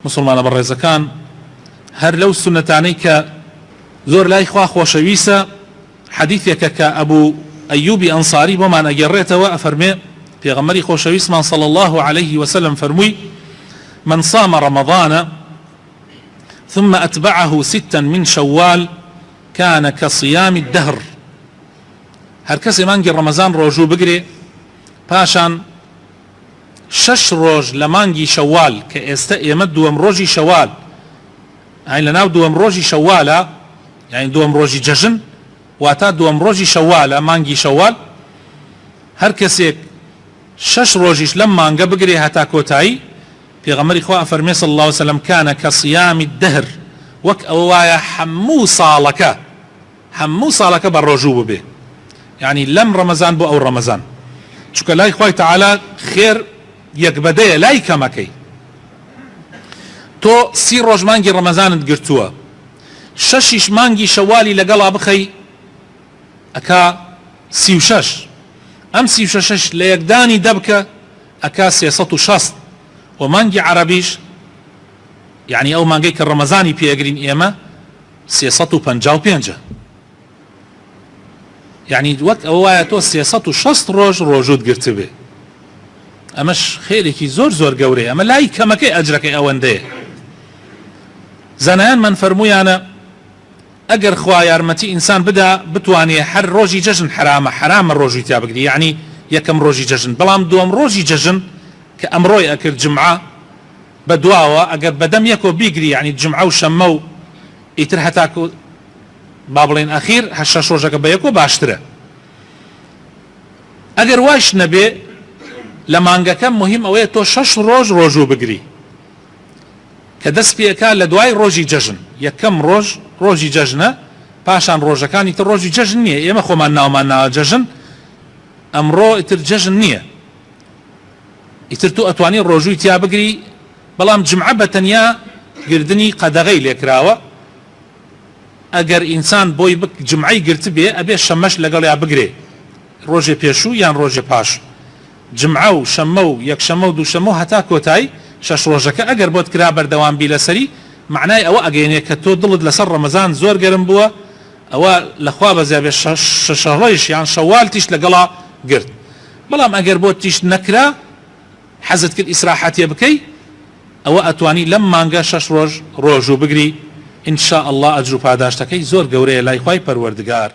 مسلمانە بەڕێزەکان هەر لەو سونەتانەی کە زۆر لای خوا خۆشەویستە حەدیثێکە کە ئەبوو ئەیوبی ئەنساری بۆمان ئەگەڕێتەوە ئەفەرمێ پێغەمبەری خۆشەویستمان صلی الله عليه وسلم فەرمووی من صام رمضان ثم أتبعه ستا من شوال كان كصيام الدهر هەر کەسێ مانگی ڕەمەزان ڕۆژوو بگرێ پاشان شش ڕۆژ لە مانگی شەوال کە ئێستا ئێمە دووەم ڕۆژی شەوال لە ناو دووەم ڕۆژی شەوالە یعنی دووەم ڕۆژی جەژن واتە دووەم ڕۆژی شەوالە مانگی شەوال هەر کەسێک شش ڕۆژیش لەم مانگە بگرێ هەتا کۆتایی پێغەمبەری خوا فەرمێ صلی الله عليه وسلم كان كصيام الدهر وەک ئەوە وایە هەموو ساڵەکە بە ڕۆژوو ببێ یعنی لەم ڕەمەزان بۆ ئەو ڕەمەزان چونکە لای خوای تەعالا خێر یەکبەدەیە لای کەمەکەی تۆ 30 ڕۆژ مانگی ڕەمەزانت گرتووە شەشیش مانگی شەوالی لەگەڵا بخەی ئەکا 36 ئەم 36 لە یەکدانی دەبکە ئەکا 360 و مانگی عەرەبیش یعنی ئەو مانگەی کە ڕەمەزانی پێگرین ئێمە 355 یعنی وەک ئەوە وایە تۆ 360 ڕۆژ ڕۆژوت گرتبێ ئەمەش خێرێکی زۆر گەورەیە ئەمە لای کەمەکەی ئەجرەکەی ئەوەندەیە زانایانمان فەرموویانە ئەگەر خوا یارمەتی ئینسان بدا بتوانێ هەر ڕۆژی جەژن حرامە ڕۆژی تیا بگری یعنی یەکەم ڕۆژی جەژن بەڵام دووەم ڕۆژی جەژن کە ئەمڕۆی ئەکرد جمعە بە دواوە ئەگەر بەدەم یەکۆ بیگری یعنی جمعە و شەممە و ئیتر هەتاکو با بڵێن ئەخیر هەشت ڕۆژەکە بە یەکۆ باشترە ئەگەر وایش نەبێ لە مانگەکە مهم ئەوەیە تۆ 6 ڕۆژ ڕۆژوو بگری کە دەست پێکا لە دوای ڕۆژی جەژن یەکەم ڕۆژ ڕۆژی جەژنە پاشان ڕۆژەکانی تر ڕۆژی جەژن نییە ئێمە خۆمان ناومان ناوە جەژن ئەمڕۆ ئیتر جەژن نییە ئیتر تو ئەتوانی ڕۆژووی تیا بگری بەڵام جمعە بە تەنیا گردنی قەدەغەی لێکراوە ئەگەر ئینسان بۆی جمعەی گرت بێ ئەبێ شەمەش لەگەڵیا بگرێ ڕۆژێ پێشوو یان ڕۆژێ پاش جمعە و شەممە و یەکشەممە و دووشەممە و هەتا کۆتایی 6 ڕۆژەکە ئەگەر بۆت کرا بەردەوام بی لەسەری معنای ئەوە ئەگەینێ کە تۆ دڵت لەسەر ڕەمەزان زۆر گەرم بووە ئەوە لەخوا بەزیا بێ 6 ڕۆژ یان شەوال تیش لەگەڵا گرت بەڵام ئەگەر بۆ تیش نەکرا حەزت کرد ئیسراحەتیە بکەی ئەوە ئەتوانی لەم مانگە 6 ڕۆژ ڕۆژوو بگری ئینشاء الله ئەجر و پاداشتەکەی زۆر گەورەیە لای خوای پەروەردگار